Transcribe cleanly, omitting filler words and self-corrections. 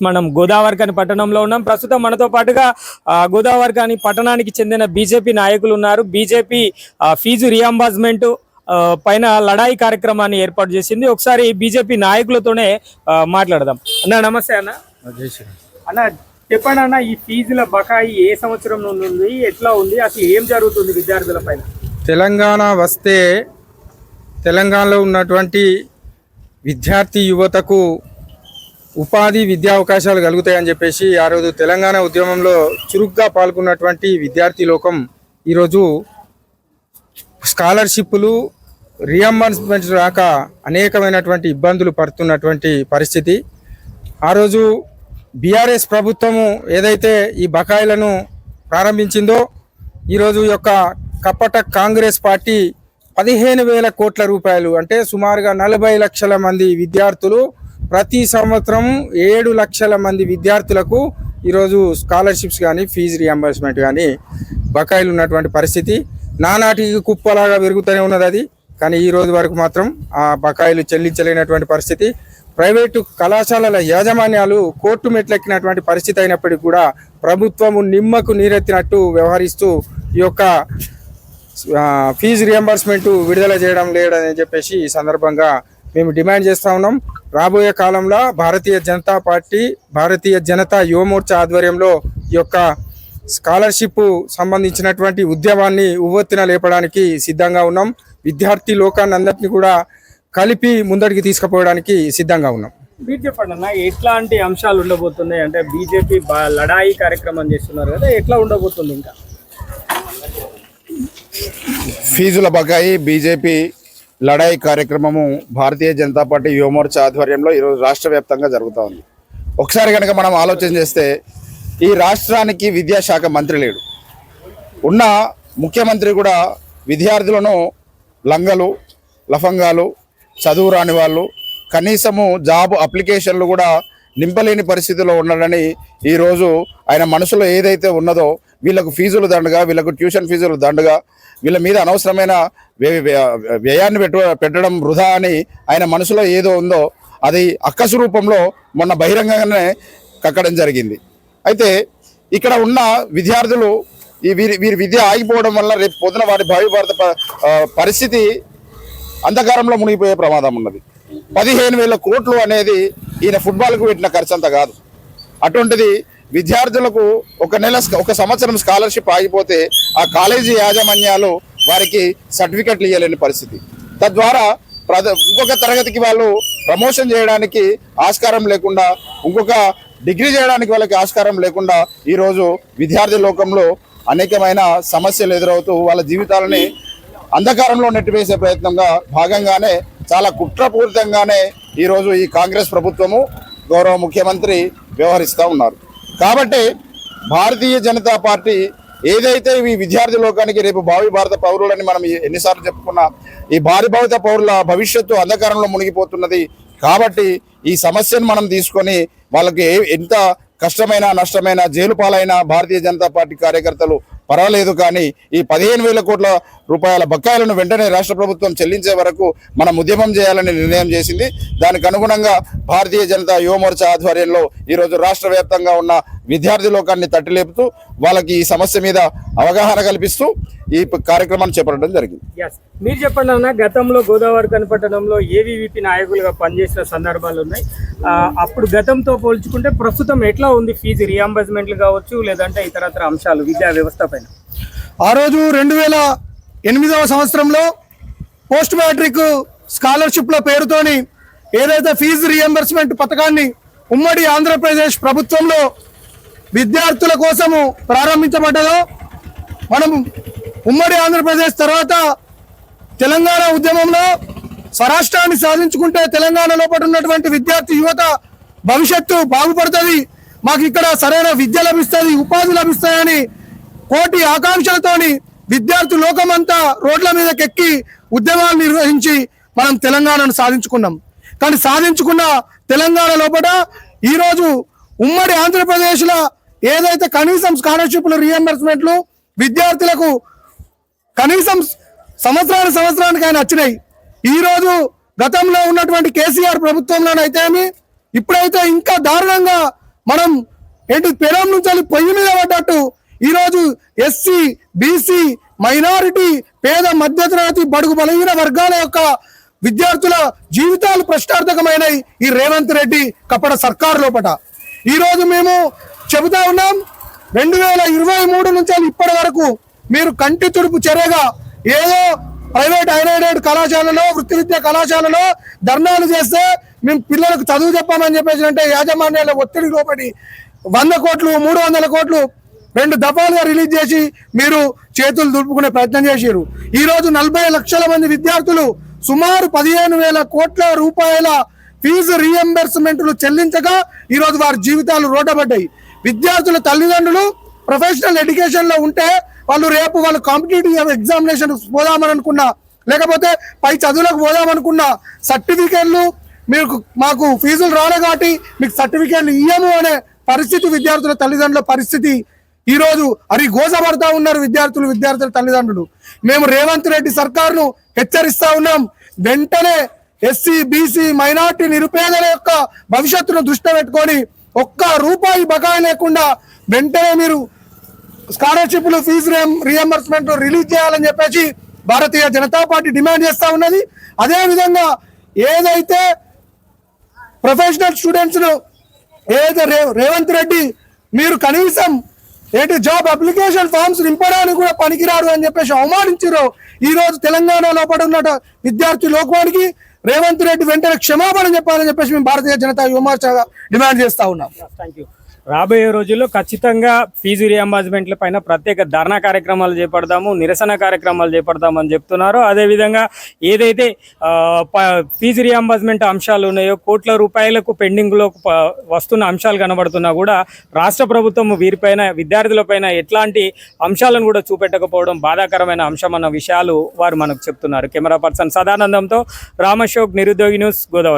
మనం గోదావరిఖని పట్టణంలో ఉన్నాం. ప్రస్తుతం మనతో పాటుగా గోదావరిఖని పట్టణానికి చెందిన బీజేపీ నాయకులు ఉన్నారు. బీజేపీ ఫీజు రియంబర్స్మెంట్ పైన లడాయి కార్యక్రమాన్ని ఏర్పాటు చేసింది. ఒకసారి బీజేపీ నాయకులతోనే మాట్లాడదాం. అన్న నమస్తే అన్న. అన్న చెప్పండి అన్న, ఈ ఫీజుల బకాయి ఏ సంవత్సరం నుండి ఉంది, ఎట్లా ఉంది, అసలు ఏం జరుగుతుంది విద్యార్థుల పైన? తెలంగాణ వస్తే తెలంగాణలో ఉన్నటువంటి విద్యార్థి యువతకు ఉపాధి విద్యా అవకాశాలు కలుగుతాయని చెప్పేసి ఆ రోజు తెలంగాణ ఉద్యమంలో చురుగ్గా పాల్గొన్నటువంటి విద్యార్థి లోకం ఈరోజు స్కాలర్షిప్లు రియంబర్స్మెంట్ రాక అనేకమైనటువంటి ఇబ్బందులు పడుతున్నటువంటి పరిస్థితి. ఆ రోజు బీఆర్ఎస్ ప్రభుత్వము ఏదైతే ఈ బకాయిలను ప్రారంభించిందో ఈరోజు యొక్క కపట కాంగ్రెస్ పార్టీ 15,000 కోట్ల రూపాయలు అంటే సుమారుగా 40 లక్షల మంది విద్యార్థులు ప్రతి సంవత్సరం 7 లక్షల మంది విద్యార్థులకు ఈరోజు స్కాలర్షిప్స్ కానీ ఫీజు రియంబర్స్మెంట్ కానీ బకాయిలు ఉన్నటువంటి పరిస్థితి. నానాటికి కుప్పలాగా పెరుగుతూనే ఉన్నది అది. కానీ ఈ రోజు వరకు మాత్రం ఆ బకాయిలు చెల్లించలేనటువంటి పరిస్థితి. ప్రైవేటు కళాశాలల యాజమాన్యాలు కోర్టు మెట్లెక్కినటువంటి పరిస్థితి అయినప్పటికీ కూడా ప్రభుత్వము నిమ్మకు నీరెత్తినట్టు వ్యవహరిస్తూ ఈ యొక్క ఫీజు రియంబర్స్మెంట్ విడుదల చేయడం లేదని చెప్పేసి ఈ సందర్భంగా మేము డిమాండ్ చేస్తూ ఉన్నాం. రాబోయే కాలంలో భారతీయ జనతా పార్టీ, భారతీయ జనతా యువమోర్చా ఆధ్వర్యంలో ఈ యొక్క స్కాలర్షిప్ సంబంధించినటువంటి ఉద్యమాన్ని ఉవ్వెత్తున లేపడానికి సిద్ధంగా ఉన్నాం. విద్యార్థి లోకాన్ని అందరినీ కూడా కలిపి ముందడికి తీసుకుపోవడానికి సిద్ధంగా ఉన్నాం. మీరు చెప్పండి అన్న, ఎట్లాంటి అంశాలు ఉండబోతున్నాయి? అంటే బీజేపీ లడాయి కార్యక్రమం చేస్తున్నారు కదా, ఎట్లా ఉండబోతుంది? ఇంకా ఫీజుల బకాయి బీజేపీ లడాయి కార్యక్రమము భారతీయ జనతా పార్టీ యువమోర్చా ఆధ్వర్యంలో ఈరోజు రాష్ట్ర వ్యాప్తంగా జరుగుతూ ఉంది. ఒకసారి కనుక మనం ఆలోచన చేస్తే ఈ రాష్ట్రానికి విద్యాశాఖ మంత్రి లేడు. ఉన్న ముఖ్యమంత్రి కూడా విద్యార్థులను లంగలు, లఫంగాలు, చదువు రాని వాళ్ళు, కనీసము జాబ్ అప్లికేషన్లు కూడా నింపలేని పరిస్థితిలో ఉన్నాడని ఈరోజు ఆయన మనసులో ఏదైతే ఉన్నదో వీళ్ళకు ఫీజులు దండగా, వీళ్ళకు ట్యూషన్ ఫీజులు దండగా, వీళ్ళ మీద అనవసరమైన వ్యయాన్ని పెట్టడం వృధా అని ఆయన మనసులో ఏదో ఉందో అది అక్కసు రూపంలో మొన్న బహిరంగంగానే కక్కడం జరిగింది. అయితే ఇక్కడ ఉన్న విద్యార్థులు వీరి విద్య ఆగిపోవడం వల్ల రేపు పొద్దున వారి భావి భారత పరిస్థితి అంధకారంలో మునిగిపోయే ప్రమాదం ఉన్నది. 15,000 కోట్లు అనేది ఈయన ఫుట్బాల్కు పెట్టిన ఖర్చు అంత కాదు. అటువంటిది విద్యార్థులకు ఒక సంవత్సరం స్కాలర్షిప్ ఆగిపోతే ఆ కాలేజీ యాజమాన్యాలు వారికి సర్టిఫికెట్లు ఇవ్వలేని పరిస్థితి. తద్వారా ఇంకొక తరగతికి వాళ్ళు ప్రమోషన్ చేయడానికి ఆస్కారం లేకుండా, ఇంకొక డిగ్రీ చేయడానికి వాళ్ళకి ఆస్కారం లేకుండా ఈరోజు విద్యార్థి లోకంలో అనేకమైన సమస్యలు ఎదురవుతూ వాళ్ళ జీవితాలని అంధకారంలో నెట్టివేసే ప్రయత్నంగా భాగంగానే చాలా కుట్రపూరితంగానే ఈరోజు ఈ కాంగ్రెస్ ప్రభుత్వము, గౌరవ ముఖ్యమంత్రి వ్యవహరిస్తూ ఉన్నారు. కాబట్టి భారతీయ జనతా పార్టీ ఏదైతే ఈ విద్యార్థి లోకానికి రేపు భావి భారత పౌరులని మనం ఎన్నిసార్లు చెప్పుకున్నా ఈ భారత పౌరుల భవిష్యత్తు అంధకారంలో మునిగిపోతున్నది. కాబట్టి ఈ సమస్యను మనం తీసుకొని వాళ్ళకి ఎంత కష్టమైన నష్టమైన జైలు పాలైన భారతీయ జనతా పార్టీ కార్యకర్తలు పర్వాలేదు, కానీ ఈ 15,000 కోట్ల రూపాయల బకాయిలను వెంటనే రాష్ట్ర ప్రభుత్వం చెల్లించే వరకు మనం ఉద్యమం చేయాలని నిర్ణయం చేసింది. దానికి అనుగుణంగా భారతీయ జనతా యువమోర్చా ఆధ్వర్యంలో ఈరోజు రాష్ట్ర వ్యాప్తంగా ఉన్న విద్యార్థి లోకాన్ని తట్టిలేపుతూ వాళ్ళకి ఈ సమస్య మీద అవగాహన కల్పిస్తూ ఈ కార్యక్రమాన్ని చేపట్టడం జరిగింది. మీరు చెప్పండి అన్న, గతంలో గోదావరిఖని పట్టణంలో ఏవీవీపీ నాయకులుగా పనిచేసిన సందర్భాలు ఉన్నాయి. అప్పుడు గతంతో పోల్చుకుంటే ప్రస్తుతం ఎట్లా ఉంది ఫీజు రియంబర్స్మెంట్లు కావచ్చు, లేదంటే ఇతరత్ర అంశాలు విద్యా వ్యవస్థ పైన? ఆ రోజు 2008వ సంవత్సరంలో పోస్ట్ మ్యాట్రిక్ స్కాలర్షిప్ల పేరుతోని ఏదైతే ఫీజు రియంబర్స్మెంట్ పథకాన్ని ఉమ్మడి ఆంధ్రప్రదేశ్ ప్రభుత్వంలో విద్యార్థుల కోసము ప్రారంభించబడ్డదో, మనం ఉమ్మడి ఆంధ్రప్రదేశ్ తర్వాత తెలంగాణ ఉద్యమంలో స్వరాష్ట్రాన్ని సాధించుకుంటే తెలంగాణలో ఉన్నటువంటి విద్యార్థి యువత భవిష్యత్తు బాగుపడుతుంది, మాకు ఇక్కడ సరైన విద్య లభిస్తుంది, ఉపాధి లభిస్తాయని కోటి ఆకాంక్షలతోని విద్యార్థి లోకమంతా రోడ్ల మీదకి ఎక్కి ఉద్యమాలు నిర్వహించి మనం తెలంగాణను సాధించుకున్నాం. కానీ సాధించుకున్న తెలంగాణ లోపల ఈరోజు ఉమ్మడి ఆంధ్రప్రదేశ్లో ఏదైతే కనీసం స్కాలర్షిప్లు రియంబర్స్మెంట్లు విద్యార్థులకు కనీసం సంవత్సరానికి ఆయన వచ్చినాయి. ఈరోజు గతంలో ఉన్నటువంటి కేసీఆర్ ప్రభుత్వంలోనైతేమి ఇప్పుడైతే ఇంకా దారుణంగా మనం ఏంటి పెనం నుంచి పొయ్యి మీద పడ్డట్టు ఈరోజు ఎస్సీ, బీసీ, మైనారిటీ, పేద మధ్యతరగతి, బడుగు బలహీన వర్గాల యొక్క విద్యార్థుల జీవితాలు ప్రశ్నార్థకమైనవి ఈ రేవంత్ రెడ్డి కపట సర్కార్ లోపట. ఈరోజు మేము చెబుతా ఉన్నాం, 2023 నుంచి ఇప్పటి వరకు మీరు కంటి తుడుపు చర్యగా ఏదో ప్రైవేట్ అన్ఎయిడెడ్ కళాశాలలో, వృత్తి విద్యా కళాశాలలో ధర్నాలు చేస్తే మేము పిల్లలకు చదువు చెప్పామని చెప్పేసి అంటే యాజమాన్యాల ఒత్తిడి లోపడి 100 కోట్లు 300 కోట్లు 2 దఫాలుగా రిలీజ్ చేసి మీరు చేతులు దులుపుకునే ప్రయత్నం చేశారు. ఈరోజు 40 లక్షల మంది విద్యార్థులు సుమారు 15,000 కోట్ల రూపాయల ఫీజు రీఎంబర్స్మెంట్లు చెల్లించగా ఈరోజు వారి జీవితాలు రోడ్డబడ్డాయి. విద్యార్థుల తల్లిదండ్రులు ప్రొఫెషనల్ ఎడ్యుకేషన్ లో ఉంటే వాళ్ళు రేపు వాళ్ళు కాంపిటేటివ్ ఎగ్జామినేషన్ పోదామని అనుకున్నా, లేకపోతే పై చదువులకు పోదామనుకున్నా సర్టిఫికేట్లు మీకు మాకు ఫీజులు రాలే కాబట్టి మీకు సర్టిఫికేట్లు ఇయ్యము అనే పరిస్థితి విద్యార్థుల తల్లిదండ్రుల పరిస్థితి ఈరోజు గోసపడతా ఉన్నారు విద్యార్థుల తల్లిదండ్రులు. మేము రేవంత్ రెడ్డి సర్కారును హెచ్చరిస్తా ఉన్నాం, వెంటనే ఎస్సీ, బీసీ, మైనార్టీ నిరుపేదల యొక్క భవిష్యత్తును దృష్టిలో పెట్టుకొని ₹1 బకాయి లేకుండా వెంటనే మీరు స్కాలర్షిప్లు, ఫీజు రీఎంబర్స్మెంట్ రిలీజ్ చేయాలని చెప్పేసి భారతీయ జనతా పార్టీ డిమాండ్ చేస్తా ఉన్నది. అదేవిధంగా ఏదైతే ప్రొఫెషనల్ స్టూడెంట్స్ ను ఏదైతే రేవంత్ రెడ్డి మీరు కనీసం జాబ్ అప్లికేషన్ ఫామ్స్ నింపడానికి కూడా పనికిరారు అని చెప్పేసి అవమానించారు. ఈ రోజు తెలంగాణ లోపల ఉన్న విద్యార్థి లోకానికి రేవంత్ రెడ్డి వెంటనే క్షమాపణ చెప్పాలని చెప్పేసి మేము భారతీయ జనతా యువమోర్చాగా డిమాండ్ చేస్తా ఉన్నాం. Thank you. రాబోయే రోజుల్లో ఖచ్చితంగా ఫీజు రియంబర్స్మెంట్ల పైన ప్రత్యేక ధర్నా కార్యక్రమాలు చేపడతాము, నిరసన కార్యక్రమాలు చేపడతామని చెప్తున్నారు. అదేవిధంగా ఏదైతే ఫీజు రియంబర్స్మెంట్ అంశాలు ఉన్నాయో, కోట్ల రూపాయలకు పెండింగ్లో వస్తున్న అంశాలు కనబడుతున్నా కూడా రాష్ట్ర ప్రభుత్వం వీరిపైన, విద్యార్థులపైన ఎట్లాంటి అంశాలను కూడా చూపెట్టకపోవడం బాధాకరమైన అంశం అన్న విషయాలు వారు మనకు చెప్తున్నారు. కెమెరా పర్సన్ సదానందంతో రామశోక్, నిరుద్యోగి న్యూస్, గోదావరి.